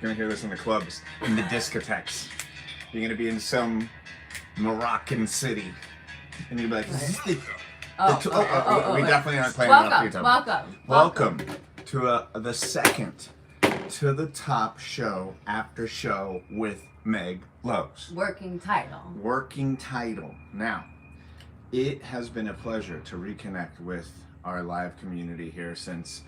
You're gonna hear this in the clubs, in the discotheques. You're gonna be in some Moroccan city, and you'll be like, "Is this the?" We definitely aren't playing Welcome to the second To the Top show, after show with MegLos. Working title. Now, it has been a pleasure to reconnect with our live community here since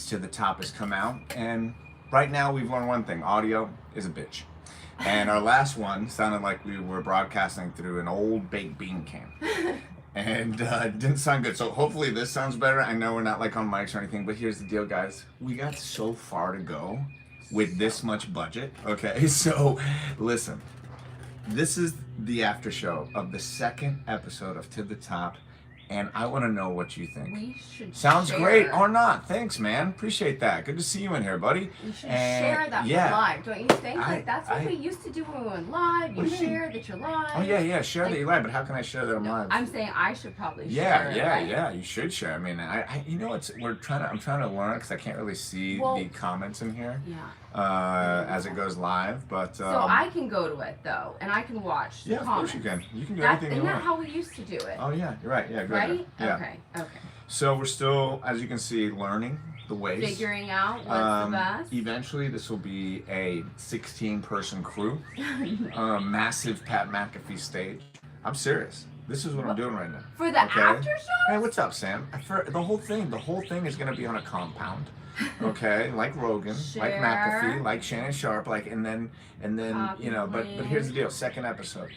To the Top has come out. And right now we've learned one thing: audio is a bitch. And our last one sounded like we were broadcasting through an old baked bean can. And it didn't sound good. So hopefully this sounds better. I know we're not like on mics or anything, but here's the deal, guys. We got so far to go with this much budget. Okay, so listen. This is the after show of the second episode of To the Top, and I want to know what you think. We should Sounds share. Great or not? Thanks, man. Appreciate that. Good to see you in here, buddy. We should share that live, don't you think? Like that's what we used to do when we went live. You share that you're live. Oh yeah, share that you're live. But how can I share that I'm live? I'm saying I should probably share. Yeah. You should share. I mean, you know, I'm trying to learn because I can't really see the comments in here. Yeah. As it goes live, but so I can go to it though, and I can watch the comments. Of course you can. You can do anything you want. Isn't that how we used to do it? Oh yeah, you're right. Yeah, good. Right? Yeah. Okay. So we're still, as you can see, learning the ways. Figuring out what's the best. Eventually, this will be a 16-person crew, massive Pat McAfee stage. I'm serious. This is what I'm doing right now. For the after show? Hey, what's up, Sam? For the whole thing is gonna be on a compound. Okay, like Rogan, like McAfee, like Shannon Sharp, and then you know. But here's the deal. Second episode.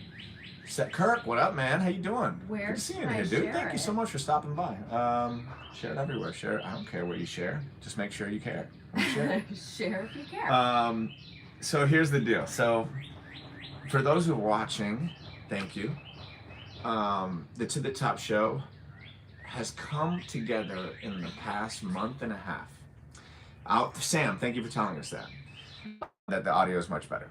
Kirk, what up, man? How you doing? Good to see you in here, dude. Thank you so much for stopping by. Share it everywhere. Share it. I don't care what you share. Just make sure you care. Share if you care. So here's the deal. So for those who are watching, thank you. The To the Top show has come together in the past month and a half. Sam, thank you for telling us that the audio is much better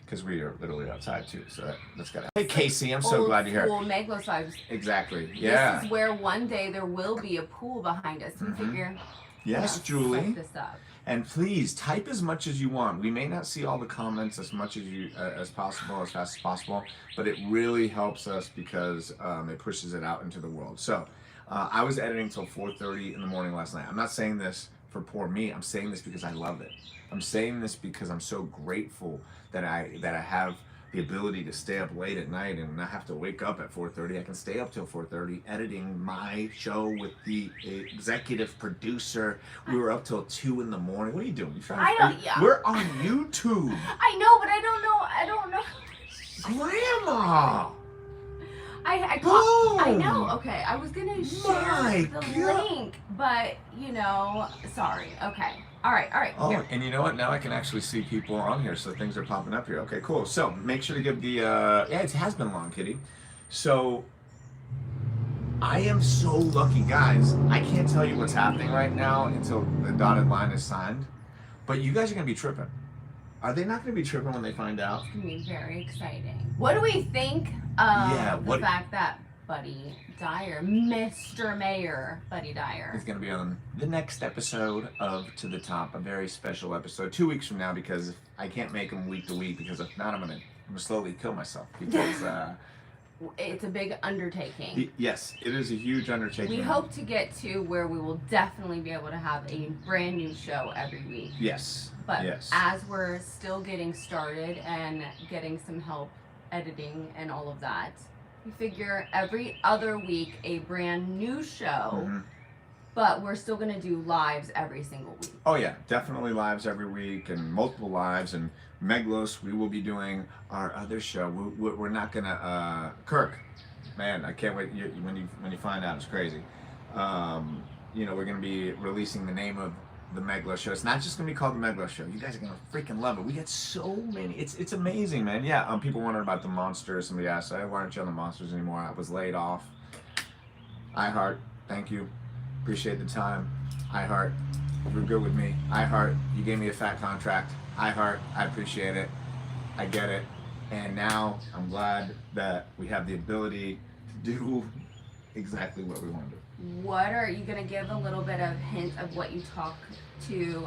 because we are literally outside too. So that's good. Hey Casey, I'm so glad you're here. MegLos vibes. Exactly. Yeah. This is where one day there will be a pool behind us. We figure. Yes, Julie. Set this up. And please type as much as you want. We may not see all the comments as much as as possible, as fast as possible, but it really helps us because it pushes it out into the world. So I was editing till 4:30 in the morning last night. I'm not saying this for poor me. I'm saying this because I love it. I'm saying this because I'm so grateful that I have the ability to stay up late at night and not have to wake up at 4:30. I can stay up till 4:30 editing my show with the executive producer. We were up till 2 in the morning. What are you doing? We're on YouTube. I know, but I don't know. Grandma. I know. Okay, I was gonna share the link, but you know, sorry. Okay. All right. Oh, here. And you know what? Now I can actually see people on here, so things are popping up here. Okay, cool. So make sure to give the it has been long, Kitty. So I am so lucky, guys. I can't tell you what's happening right now until the dotted line is signed, but you guys are gonna be tripping. Are they not gonna be tripping when they find out? It's gonna be very exciting. What do we think of the fact that Buddy Dyer, Mr. Mayor Buddy Dyer, is going to be on the next episode of To the Top, a very special episode, 2 weeks from now, because I can't make them week to week, because if not, I'm gonna slowly kill myself, because it's a big undertaking. Yes, it is a huge undertaking. We hope to get to where we will definitely be able to have a brand new show every week. Yes. But as we're still getting started and getting some help editing and all of that, we figure every other week a brand new show, but we're still going to do lives every single week. Oh yeah, definitely lives every week and multiple lives. And MegLos, we will be doing our other show. We're not going to, Kirk, man, I can't wait. When you find out, it's crazy. You know, we're going to be releasing the name of the MegLos show. It's not just gonna be called the MegLos show. You guys are gonna freaking love it. We get so many. It's amazing, man. Yeah. People wondering about the monsters. Somebody asked, "Why aren't you on the monsters anymore?" I was laid off. iHeart, thank you. Appreciate the time. iHeart, you're good with me. iHeart, you gave me a fat contract. iHeart, I appreciate it. I get it. And now I'm glad that we have the ability to do exactly what we want to do. What are you gonna give a little bit of hint of what you talk to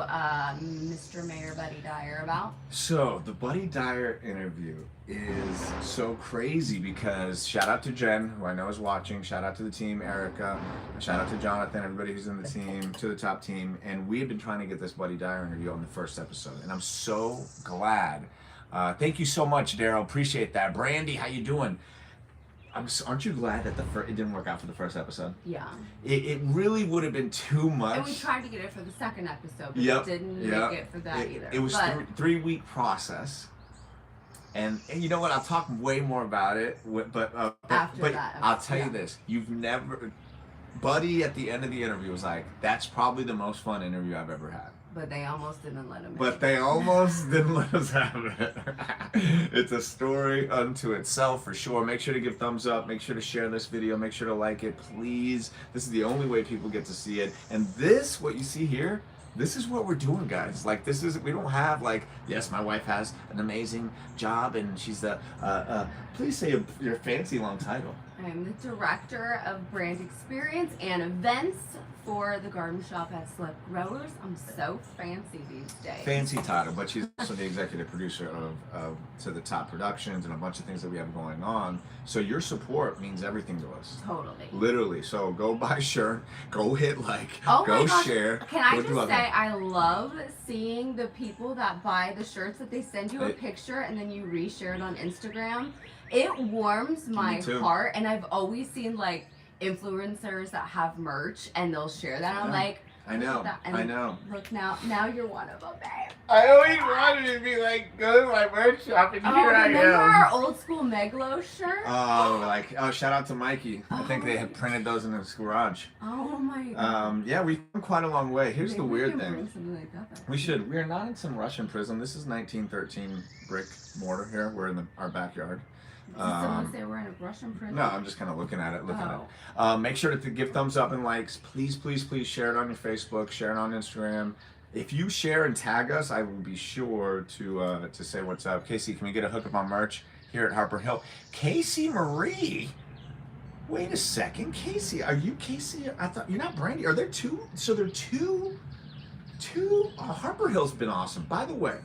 Mr. Mayor Buddy Dyer about? So the Buddy Dyer interview is so crazy because shout out to Jen, who I know is watching. Shout out to the team, Erica. Shout out to Jonathan, everybody who's in the team, to the top team. And we have been trying to get this Buddy Dyer interview on the first episode, and I'm so glad. Thank you so much, Daryl. Appreciate that. Brandy, how you doing? Aren't you glad that it didn't work out for the first episode? Yeah. It really would have been too much. And we tried to get it for the second episode, but Yep, it didn't yep. make it for that either. It was but 3-week process. And you know what? I'll talk way more about it. But After that I'll tell yeah. you this: Buddy at the end of the interview was like, "That's probably the most fun interview I've ever had." But they almost didn't let him. But they almost didn't let us have it. It's a story unto itself for sure. Make sure to give thumbs up. Make sure to share this video. Make sure to like it, please. This is the only way people get to see it. And this, what you see here, this is what we're doing, guys. Like, this is, we don't have like, yes, my wife has an amazing job and she's the, please say your fancy long title. I'm the director of brand experience and events for the garden shop at Slip Growers. I'm so fancy these days. Fancy title, but she's also the executive producer of To the Top Productions and a bunch of things that we have going on. So your support means everything to us. Totally. Literally. So go buy a shirt, go hit like, Oh go my gosh. share. Can I Go just do say other- I love seeing the people that buy the shirts that they send you a Hey. picture and then you reshare it on Instagram. It warms my too. heart, and I've always seen like influencers that have merch and they'll share that. I'm Yeah. like, I know, that- and I know. Look now you're one of them, babe. I always wanted to be like, go to my merch shop and Oh, here I remember am. our old school MegLos shirt? Oh, shout out to Mikey. I think they Oh. had printed those in his garage. Oh my god. Yeah, we've come quite a long way. Here's Maybe the we weird can thing. bring something like that back. We should. We are not in some Russian prison. This is 1913 brick mortar here. We're in our backyard. Did someone say we're in a Russian prison? No, I'm just kind of looking at it. Oh. Make sure to give thumbs up and likes. Please, please, please share it on your Facebook. Share it on Instagram. If you share and tag us, I will be sure to say what's up. Casey, can we get a hookup on merch here at Harper Hill? Casey Marie. Wait a second, Casey. Are you Casey? I thought you're not Brandy. Are there two? So there are two. Harper Hill's been awesome. By the way,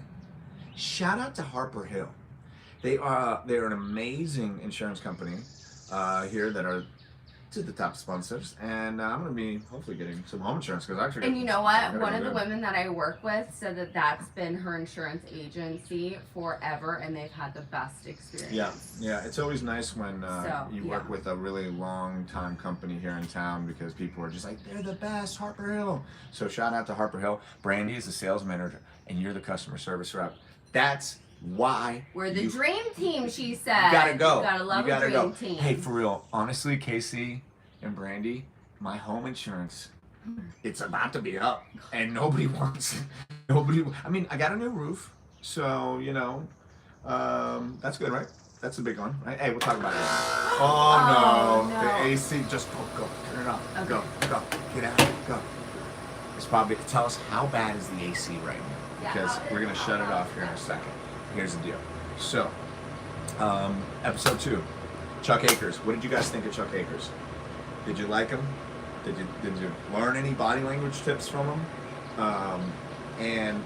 shout out to Harper Hill. They're an amazing insurance company here that are to the top sponsors, and I'm gonna be hopefully getting some home insurance because actually. And you know what? One of the women that I work with said that that's been her insurance agency forever, and they've had the best experience. Yeah. It's always nice when you work yeah. with a really long time company here in town because people are just like, they're the best, Harper Hill. So shout out to Harper Hill. Brandy is the sales manager, and you're the customer service rep. That's why We're the dream team, she said. You gotta go. You gotta love You gotta a dream go. team. Hey, for real, honestly, Casey and Brandy, my home insurance, it's about to be up, and nobody wants it. I mean, I got a new roof, so that's good, right? That's a big one, right? Hey, we'll talk about it. Oh no, the AC, just go, turn it off. Okay. Go, get out, go. It's probably, tell us how bad is the AC right now, Yeah, because how we're gonna is- shut it off here in a second. Here's the deal. So, episode 2, Chuck Akers. What did you guys think of Chuck Akers? Did you like him? Did you learn any body language tips from him? And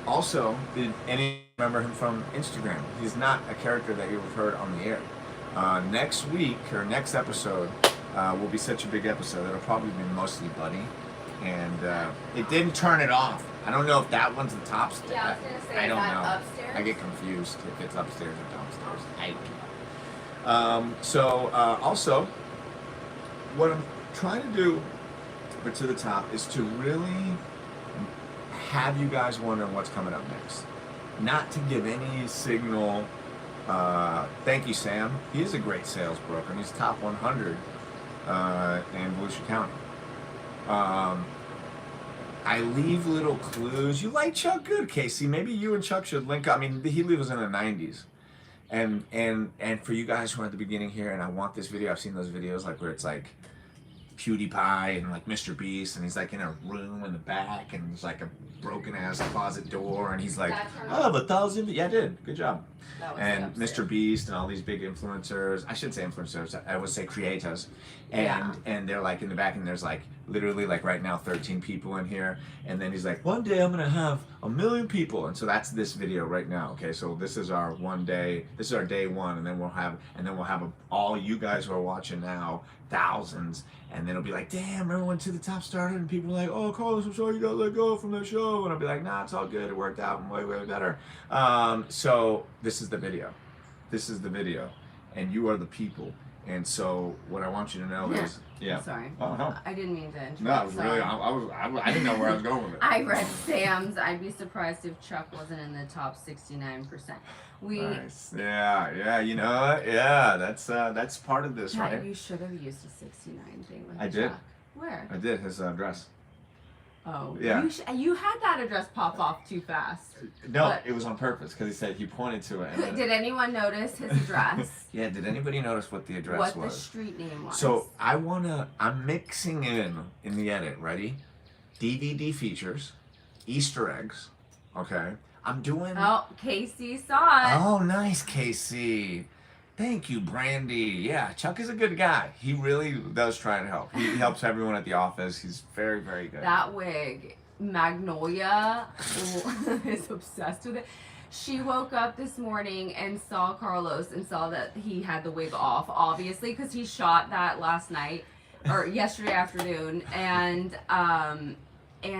also, did any remember him from Instagram? He's not a character that you've heard on the air. Next week or next episode will be such a big episode. It'll probably be mostly Buddy, and it didn't turn it off. I don't know if that one's the top step. Yeah, I was gonna say, I is don't that know. upstairs? I get confused if it's upstairs or downstairs. I don't know. Also, what I'm trying to do, but to the top, is to really have you guys wondering what's coming up next. Not to give any signal. Thank you, Sam. He is a great sales broker, and he's top 100 in Volusia County. I leave little clues. You like Chuck good, Casey. Maybe you and Chuck should link up. I mean, he lives in the 90s. And for you guys who are at the beginning here, and I want this video, I've seen those videos like where it's like PewDiePie and like Mr. Beast, and he's like in a room in the back, and there's like a broken ass closet door, and he's like, That turned I have 1,000. Yeah, I did. Good job. That was And upstairs. Mr. Beast and all these big influencers. I shouldn't say influencers. I would say creators. And they're like in the back, and there's like literally like right now 13 people in here. And then he's like, one day I'm gonna have 1 million people. And so that's this video right now. Okay, so this is our one day. This is our day one, and then we'll have all you guys who are watching now, thousands. And then it'll be like, damn, remember when To the Top started? And people are like, oh, Carlos, I'm sorry you got let go from that show. And I'll be like, nah, it's all good. It worked out way, way better. So this is the video. This is the video. And you are the people. And so what I want you to know is, I'm sorry. Oh, no. I didn't mean to interrupt. No, I was really, I didn't know where I was going with it. I read Sam's. I'd be surprised if Chuck wasn't in the top 69%. Nice. Yeah, you know what? Yeah, that's part of this, right? You should have used a 69 thing with I did. Chuck. Where? I did, his dress. Oh. Yeah. You had that address pop off too fast. No, But- it was on purpose, because he said he pointed to it. And then, Did anyone notice his address? yeah, did anybody notice what the address What was? the street name was? So I'm mixing in the edit, ready? DVD features, Easter eggs, okay? I'm doing... Oh, Casey saw it. Oh, nice, Casey. Thank you, Brandy. Yeah, Chuck is a good guy. He really does try to help. He helps everyone at the office. He's very, very good. That wig, Magnolia, is obsessed with it. She woke up this morning and saw Carlos and saw that he had the wig off, obviously, because he shot that last night or yesterday afternoon, and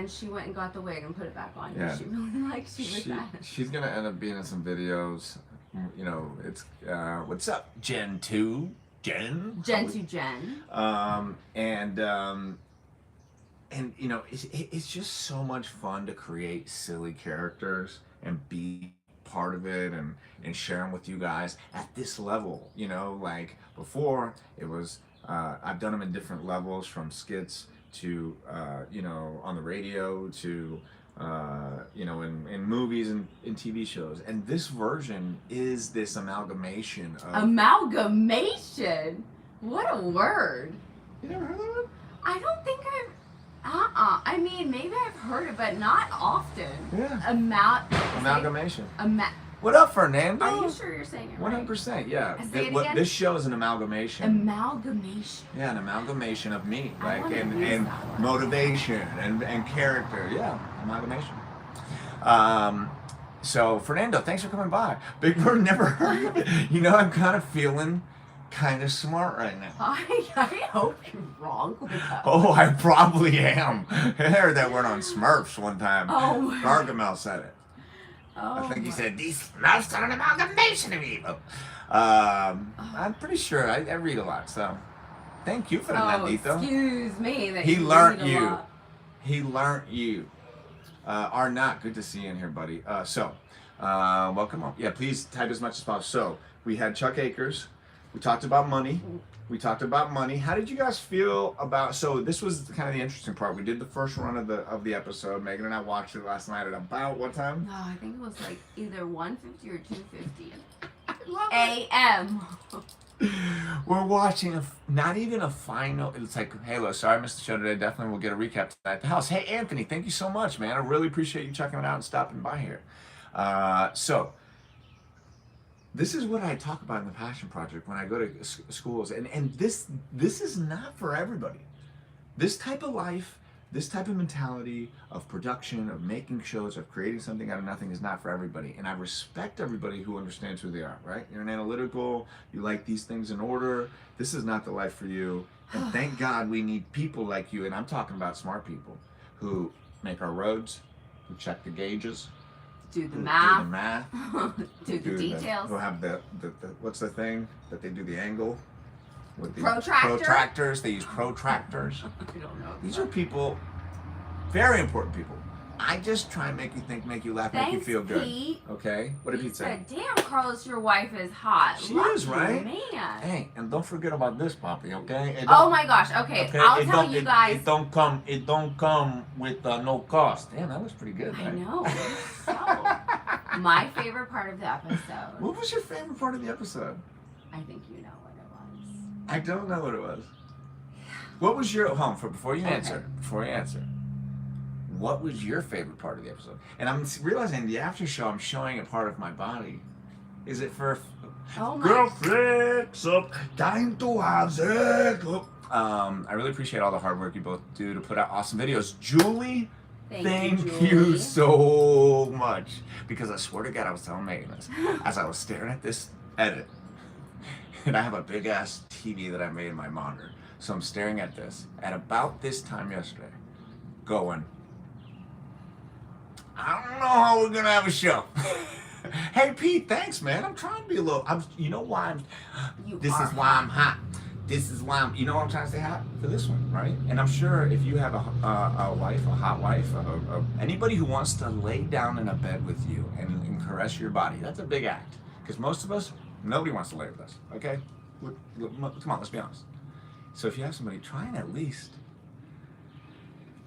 she went and got the wig and put it back on. Yeah. She really liked that. She's gonna end up being in some videos. You know, it's what's up, Gen 2? Jen to Jen. And you know, it's just so much fun to create silly characters and be part of it and share them with you guys at this level. You know, like before it was I've done them in different levels, from skits to you know, on the radio to you know, in movies and in TV shows. And this version is this amalgamation of... Amalgamation? What a word. You never heard of it? I don't think I've... I mean, maybe I've heard it, but not often. Yeah. Amalgamation. What up, Fernando? Are you sure you're saying it right? 100%, yeah. Say it again? This show is an amalgamation. Amalgamation. Yeah, an amalgamation of me, I like wanna use and that word. motivation and character. Yeah, amalgamation. So Fernando, thanks for coming by. Big Bird, never heard of it. You know, I'm kind of feeling kind of smart right now. I hope you're wrong with that. Oh, I probably am. I heard that word on Smurfs one time. Oh. Gargamel said it. Oh, I think he said, these Smurfs are an amalgamation of evil. I'm pretty sure. I read a lot, so thank you for that, Nandito. Excuse me. That He you learned read a you. lot. He learned you. Are not good to see you in here, buddy. Welcome up. Yeah, please type as much as possible. So we had Chuck Akers. We talked about money. How did you guys feel about? So this was kind of the interesting part. We did the first run of the episode. Megan and I watched it last night at about what time? No, I think it was like either 1:50 or 2:50 A. a.m. We're watching not even a final. It's like, hey, sorry I missed the show today. Definitely we'll get a recap tonight at the house. Hey, Anthony, thank you so much, man. I really appreciate you checking it out and stopping by here. So this is what I talk about in the Passion Project when I go to schools, and this is not for everybody. This type of life, this type of mentality of production, of making shows, of creating something out of nothing is not for everybody. And I respect everybody who understands who they are, right? You're an analytical, you like these things in order. This is not the life for you. And thank God we need people like you, and I'm talking about smart people who make our roads, who check the gauges, Do the who math. do Do the details. who have the what's the thing that they do the angle with the Protractor? protractors. They use protractors. I don't know. These are people, very important people. I just try and make you laugh, make you Thanks, feel good. Pete. Okay? What did Pete say? said, damn, Carlos, your wife is hot. She Lucky is, right? Man. Hey, and don't forget about this, Poppy, okay? Oh my gosh. Okay, I'll tell you guys. It don't come with no cost. Damn, that was pretty good, I right? know. So, my favorite part of the episode. What was your favorite part of the episode? I think you know what it was. I don't know what it was. What was your before you Okay. answer? what was your favorite part of the episode? And I'm realizing the after show, I'm showing a part of my body. Is it for girl flicks up, time to have sex? I really appreciate all the hard work you both do to put out awesome videos. Julie, thank you so much. Because I swear to God, I was telling Megan this as I was staring at this edit. And I have a big ass TV that I made in my monitor. So I'm staring at this at about this time yesterday, going, I don't know how we're gonna have a show. Hey Pete, thanks man. I'm trying to be a little. You know why this is why I'm hot. This is why you know what I'm trying to say hot for this one, right? And I'm sure if you have a wife, a hot wife, anybody who wants to lay down in a bed with you and caress your body, that's a big act. Because most of us, nobody wants to lay with us. Okay, come on, let's be honest. So if you have somebody, try and at least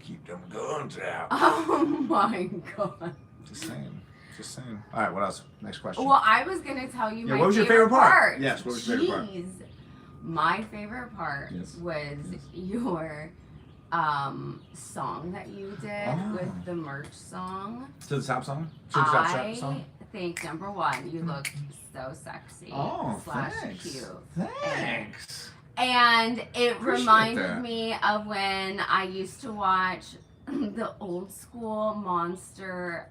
keep them guns out. Oh my God. Just saying. Just saying. All right, what else? Next question. Well, I was going to tell you my what was your favorite part? Yes, what was your favorite part? My favorite part was your song that you did with the merch song. To the top song? I think, number one, you look so sexy. Thanks. Cute. Thanks. And it reminded me of when I used to watch the old school Monster.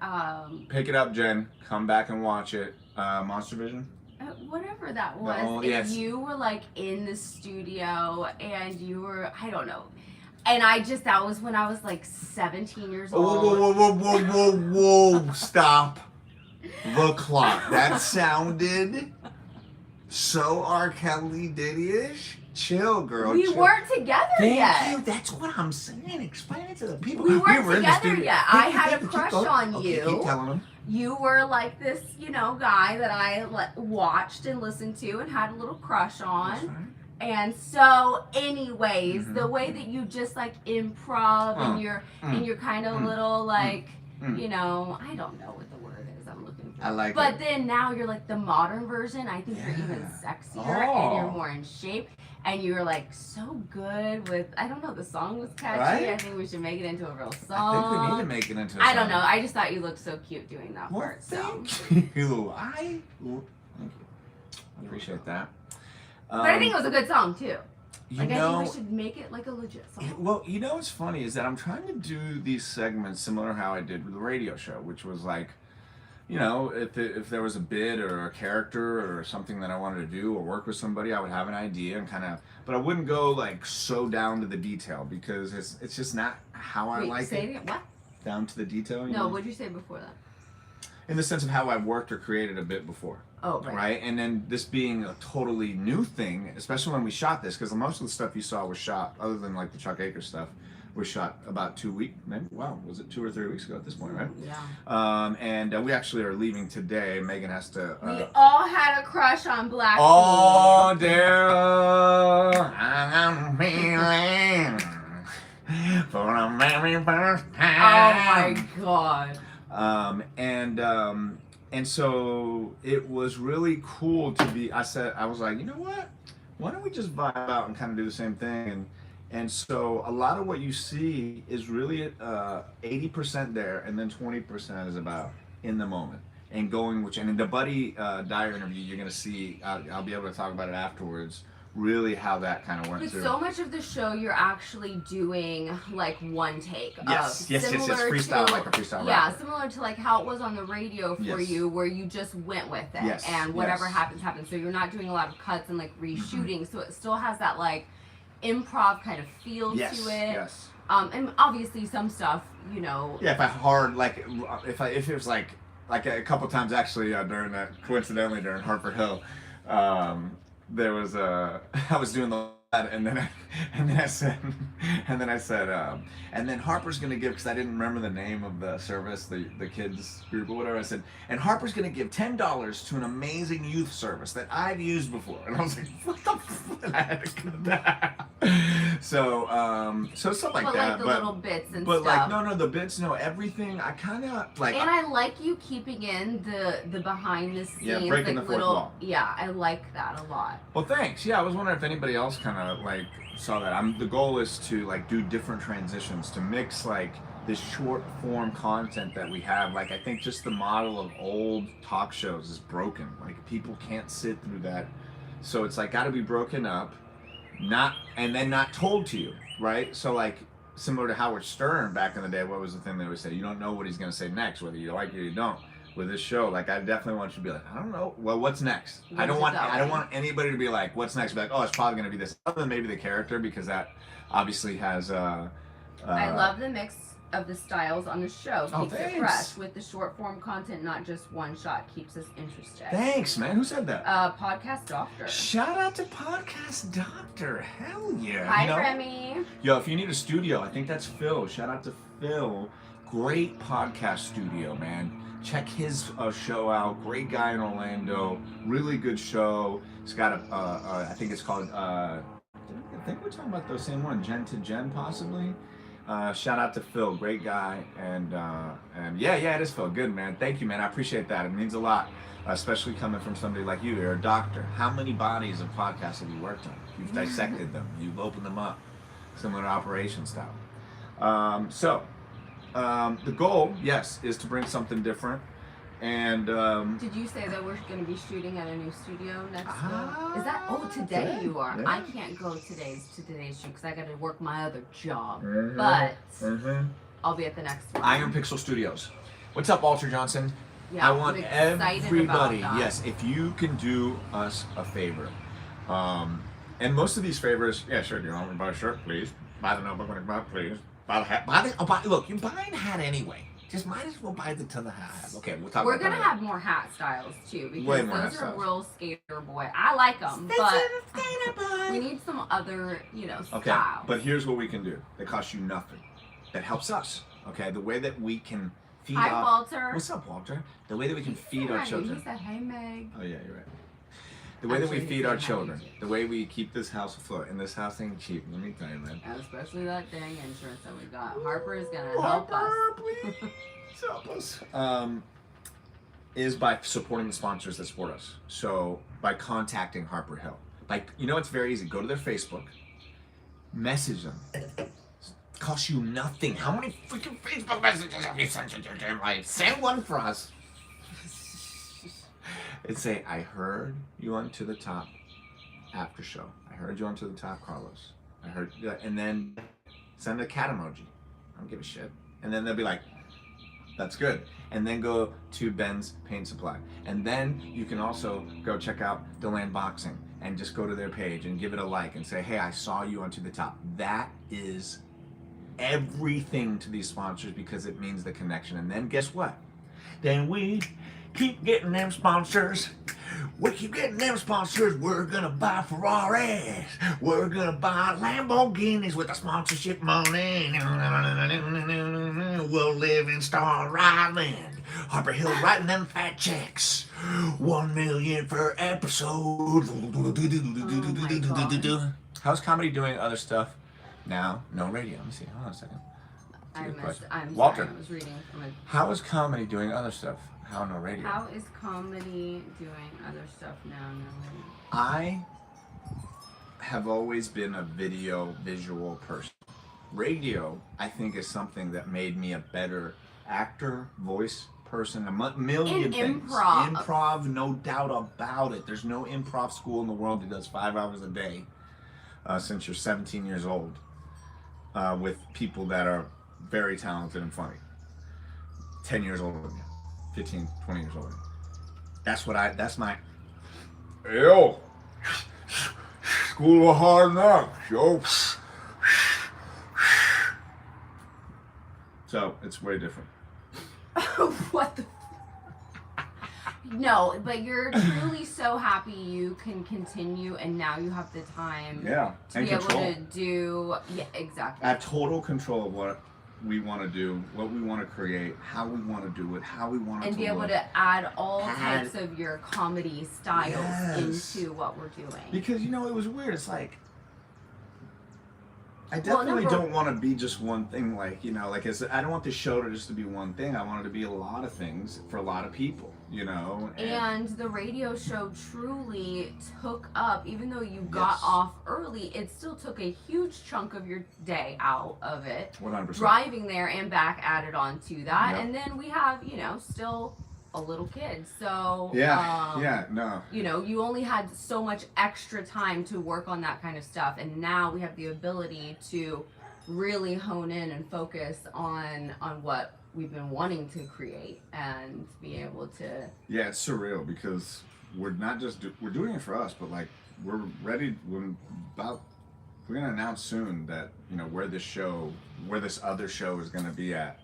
Pick it up, Jen. Come back and watch it. Monster Vision? Whatever that was. You were like in the studio and you were, I don't know. And that was when I was like 17 years old. Whoa. Stop the clock. That sounded so R. Kelly Diddy-ish. Chill, girl. We weren't together yet. Thank you. That's what I'm saying. Explain it to the people. We weren't together yet. I had a crush on you. Keep telling them. You were like this, guy that I watched and listened to and had a little crush on. And so, anyways, the way that you just like improv and you're kind of little like, I don't know what the word is I'm looking for. I like it. But then now you're like the modern version. I think you're even sexier and you're more in shape. And you were like so good with, I don't know, the song was catchy. Right? I think we should make it into a real song. I think we need to make it into a song. I don't know. I just thought you looked so cute doing that part. Thank you. Thank you. I appreciate that. But I think it was a good song too. I think we should make it like a legit song. Well, what's funny is that I'm trying to do these segments similar to how I did with the radio show, which was like, if there was a bid or a character or something that I wanted to do or work with somebody, I would have an idea and but I wouldn't go like so down to the detail because it's just not how I like say it. It. What? Down to the detail. No, what'd you say before that? In the sense of how I worked or created a bit before. Oh, right. Right? And then this being a totally new thing, especially when we shot this, because most of the stuff you saw was shot, other than like the Chuck Akers stuff, was shot about 2 weeks, maybe, was it 2 or 3 weeks ago at this point, right? Yeah. And we actually are leaving today. Megan has to... we all had a crush on Black Oh, Daryl, I'm feeling for the very first time. Oh, my God. And so it was really cool to be, I was like, you know what? Why don't we just vibe out and kind of do the same thing? And so a lot of what you see is really 80% there, and then 20% is about in the moment and going, and in the Buddy Dyer interview, you're going to see, I'll be able to talk about it afterwards, really how that kind of went through. But so much of the show, you're actually doing like one take. Yes, freestyle, like a freestyle rapper. Similar to like how it was on the radio for you, where you just went with it, and whatever happens. So you're not doing a lot of cuts and like reshooting, so it still has that like improv kind of feel to it. Yes. And obviously some stuff, Yeah, if I hard like if it was like a couple times actually during that, coincidentally during Harper Hill, there was I was doing and then I said and then Harper's gonna give, because I didn't remember the name of the service, the kids group or whatever. I said, and Harper's gonna give $10 to an amazing youth service that I've used before, and I was like, what the fuck? And I had to cut that. So stuff like that. But little bits and but stuff. But like the bits, everything. I kind of like. And I like you keeping in the behind the scenes, breaking like the fourth wall. Yeah, I like that a lot. Well, thanks. Yeah, I was wondering if anybody else kind of like saw that. The goal is to like do different transitions, to mix like this short form content that we have. Like I think just the model of old talk shows is broken. Like people can't sit through that. So it's like got to be broken up, not told to you, right? So like similar to Howard Stern back in the day, what was the thing they would say? You don't know what he's going to say next, whether you like it or you don't. With this show, like I definitely want you to be like, I don't know. Well, what's next? I don't want anybody to be like, what's next? Be like, oh, it's probably going to be this. Other than maybe the character, because that obviously has. I love the mix of the styles on the show. Keeps it fresh with the short form content, not just one shot. Keeps us interested. Thanks, man. Who said that? Podcast Doctor. Shout out to Podcast Doctor. Hell yeah. Hi, Remy. Yo, if you need a studio, I think that's Phil. Shout out to Phil. Great podcast studio, man. Check his show out. Great guy in Orlando. Really good show. He's got I think it's called, I think we're talking about the same one, Gen to Gen, possibly. Shout out to Phil, great guy, and yeah, it is Phil. Good, man. Thank you, man. I appreciate that. It means a lot, especially coming from somebody like you. You're a doctor. How many bodies of podcasts have you worked on? You've dissected them. You've opened them up, similar to Operation style. The goal, yes, is to bring something different. And did you say that we're going to be shooting at a new studio next week? Is that today you are? Yeah. I can't go to today's shoot because I got to work my other job. But I'll be at the next one. Iron Pixel Studios. What's up, Walter Johnson? Yeah, I want everybody. Yes, if you can do us a favor, and most of these favors, yeah, sure. Do you want me to buy a shirt, please? Buy the notebook when you buy it, please. Buy the hat. Look, you're buying a hat anyway. Just might as well buy the ton of hats. Okay, we'll talk. We're gonna have more hat styles too because those are real skater boy. I like them, but we need some other, styles. Okay, but here's what we can do. That costs you nothing. That helps us. Okay, the way that we can feed. Hi, Walter. What's up, Walter? The way that we can feed our children. He said, "Hey, Meg." Oh yeah, you're right. The way that we feed our children, the way we keep this house afloat, and this house ain't cheap, let me tell you, man. Especially that dang insurance that we got. Harper is gonna help us. Please help us. Is by supporting the sponsors that support us. So by contacting Harper Hill. It's very easy. Go to their Facebook, message them. It costs you nothing. How many freaking Facebook messages have you sent in your damn life? Send one for us. And say, I heard you on To the Top after show. I heard you on To the Top, Carlos. I heard, and then send a cat emoji. I don't give a shit. And then they'll be like, that's good. And then go to Ben's Paint Supply. And then you can also go check out Deland Boxing and just go to their page and give it a like and say, hey, I saw you on To the Top. That is everything to these sponsors because it means the connection. And then guess what? Then we keep getting them sponsors. We keep getting them sponsors. We're gonna buy Ferraris. We're gonna buy Lamborghinis with the sponsorship money. We'll live in Star Island. Harper Hill writing them fat checks. 1 million per episode. How's comedy doing other stuff now? No radio. Let me see. Hold on a second. Walter. Sorry, I was reading from it. How is comedy doing other stuff? How no radio? How is comedy doing other stuff now? No radio. I have always been a visual person. Radio, I think, is something that made me a better actor, voice person, a million things. Improv, no doubt about it. There's no improv school in the world that does 5 hours a day since you're 17 years old with people that are very talented and funny. 10 years older than you. 15, 20 years older. That's my, yo, school of hard knocks, yo. So, it's way different. What the? No, but you're truly so happy you can continue and now you have the time to be able to do, exactly. I have total control of what we want to do, what we want to create, how we want to do it, how we want it to look. And be able to add all types of your comedy styles into what we're doing. Because, it was weird. It's like, I definitely don't want to be just one thing. Like, you know, like I don't want the show to just to be one thing. I want it to be a lot of things for a lot of people, you know. And the radio show truly took up, even though you got off early, it still took a huge chunk of your day out of it. 100%. Driving there and back added on to that. Yep. And then we have, you know, still a little kid. So, you know, you only had so much extra time to work on that kind of stuff. And now we have the ability to really hone in and focus on what we've been wanting to create and be able to. Yeah, it's surreal because we're not just we're doing it for us, but like we're ready. We're going to announce soon that, you know, where this other show is going to be at.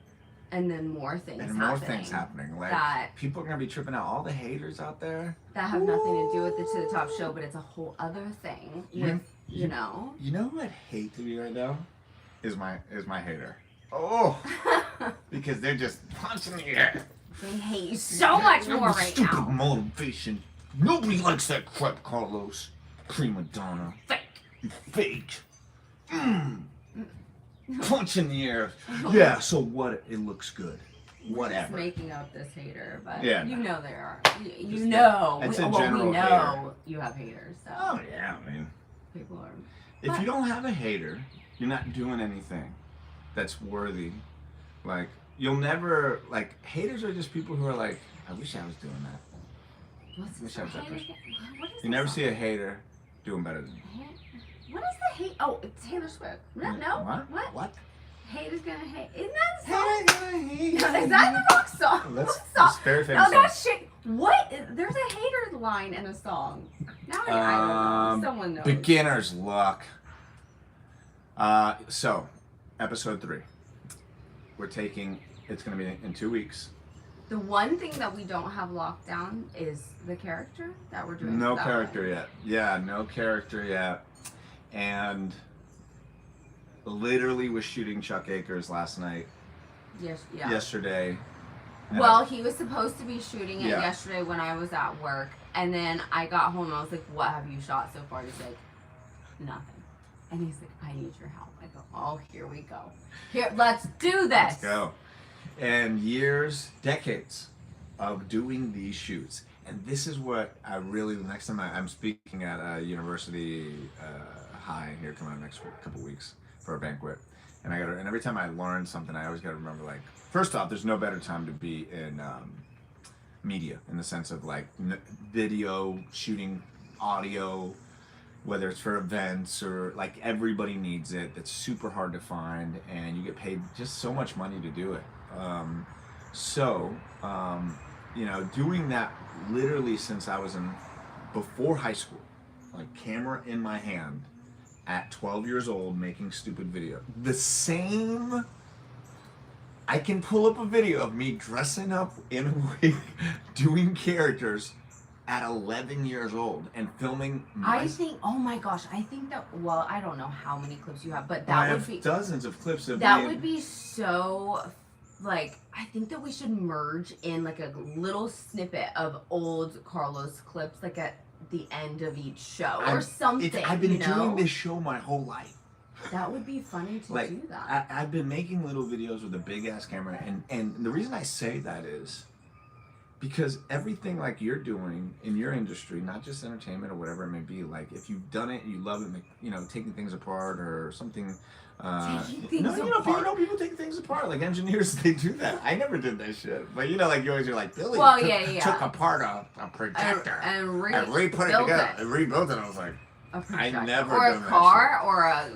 And then more things happening. Like, that people are going to be tripping out. All the haters out there. That have nothing to do with the To The Top show, but it's a whole other thing. You know? You know who I'd hate to be right now? Is my hater. Oh! Because they're just punching the air. They hate you so much more right stupid now. Stupid motivation. Nobody likes that crap, Carlos. Prima donna. Fake. You fake. Punch in the air. Yeah, so what? It looks good. Whatever. Just making up this hater, but yeah, you know there are. You know. It's we know hater. You have haters. So. Oh yeah, I mean. People are. If you don't have a hater, you're not doing anything that's worthy. Like, you'll never, like, haters are just people who are like, I wish I was doing that. What's I wish I was that person. What is you never see a hater doing better than you. What is the hate? Oh, it's Taylor Swift. No. What? What? Haters gonna hate. Isn't that a song? Haters gonna hate. Is that the rock song? That's very famous. No, that's shit. What? There's a haters line in a song. Now I don't know. Someone knows. Beginner's luck. So, episode 3. We're taking. It's gonna be in 2 weeks. The one thing that we don't have locked down is the character that we're doing. No character yet. Yeah, no character yet. And literally was shooting Chuck Akers last night. Yes. Yeah. Yesterday. Well, he was supposed to be shooting it yesterday when I was at work, and then I got home and I was like, "What have you shot so far?" He's like, "Nothing." And he's like, "I need your help." I go, "Oh, here we go. Here, let's do this." Let's go. And decades of doing these shoots. And this is what I really, the next time I'm speaking at a university high here coming up next couple weeks for a banquet. And every time I learn something, I always got to remember, like, first off, there's no better time to be in media, in the sense of like video, shooting, audio, whether it's for events or like everybody needs it. It's super hard to find, and you get paid just so much money to do it. You know, doing that literally since I was before high school, like camera in my hand at 12 years old, making stupid video. I can pull up a video of me dressing up in a wig, doing characters at 11 years old and filming. Oh my gosh, I think that, well, I don't know how many clips you have, but that would be dozens of clips of that would be so, like, I think that we should merge in like a little snippet of old Carlos clips, like at the end of each show or something. I've been doing this show my whole life. That would be funny to do that. I've been making little videos with a big ass camera, and the reason I say that is because everything like you're doing in your industry, not just entertainment or whatever it may be, like if you've done it, you love it, you know, taking things apart or something. People take things apart. Like engineers, they do that. I never did that shit, but you know, like you're like Billy took apart a projector and re-put it together and rebuilt it. I was like, I never or a car or a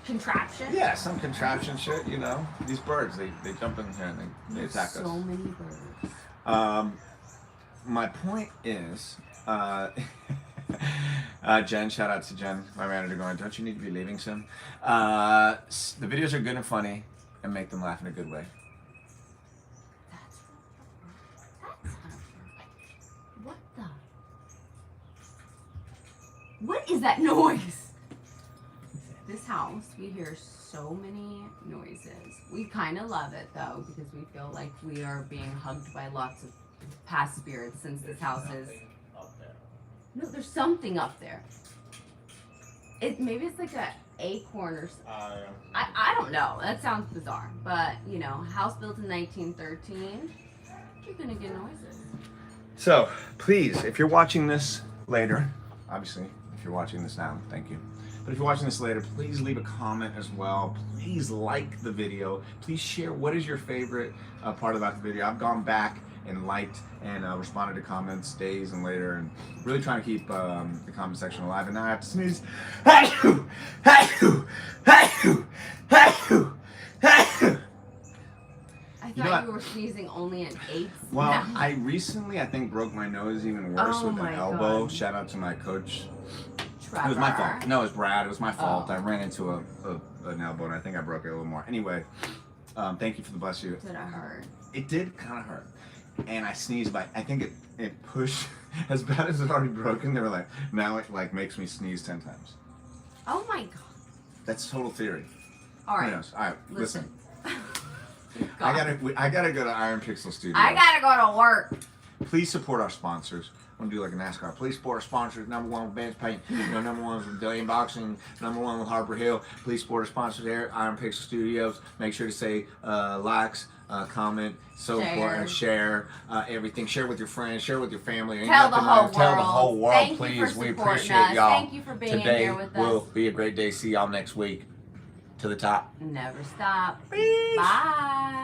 contraption. Yeah, some contraption shit. You know, these birds, they jump in here and they attack us. So many birds. My point is, Jen, shout out to Jen, my manager, going, don't you need to be leaving soon? The videos are good and funny and make them laugh in a good way. What the? What is that noise? This house, we hear so many noises. We kind of love it though, because we feel like we are being hugged by lots of past spirits since this house is. No, there's something up there. Maybe it's like acorn or something. I don't know. That sounds bizarre. But, you know, house built in 1913. You're going to get noises. So, please, if you're watching this later, obviously, if you're watching this now, thank you. But if you're watching this later, please leave a comment as well. Please like the video. Please share what is your favorite part about the video. I've gone back and liked and responded to comments days and later, and really trying to keep the comment section alive. And now I have to sneeze. I thought you were sneezing only at 8. Well, now. I recently, I think, broke my nose even worse with an elbow. God. Shout out to my coach. Trevor. It was my fault. No, it was Brad. It was my fault. I ran into an elbow, and I think I broke it a little more. Anyway, thank you for the bless you. Did it hurt? It did kind of hurt. And I sneezed, but I think it pushed, as bad as it already broken, they were like, now it like makes me sneeze 10 times. Oh my God. That's total theory. All right. Who knows? All right, listen. God. I gotta go to Iron Pixel Studio. I gotta go to work. Please support our sponsors. I'm gonna do like a NASCAR. Please support our sponsors. Number 1 with Bench Paint. You know, number 1 with Dyer Boxing. Number 1 with Harper Hill. Please support our sponsors there, Iron Pixel Studios. Make sure to say likes, comment, so important, share everything. Share with your friends. Share with your family. Ain't Tell the nothing whole like- Tell the world. whole world, Thank you please. for We supporting appreciate us. y'all. Thank you for being Today here with us. will be a great day. See y'all next week. To the top. Never stop. Peace. Bye.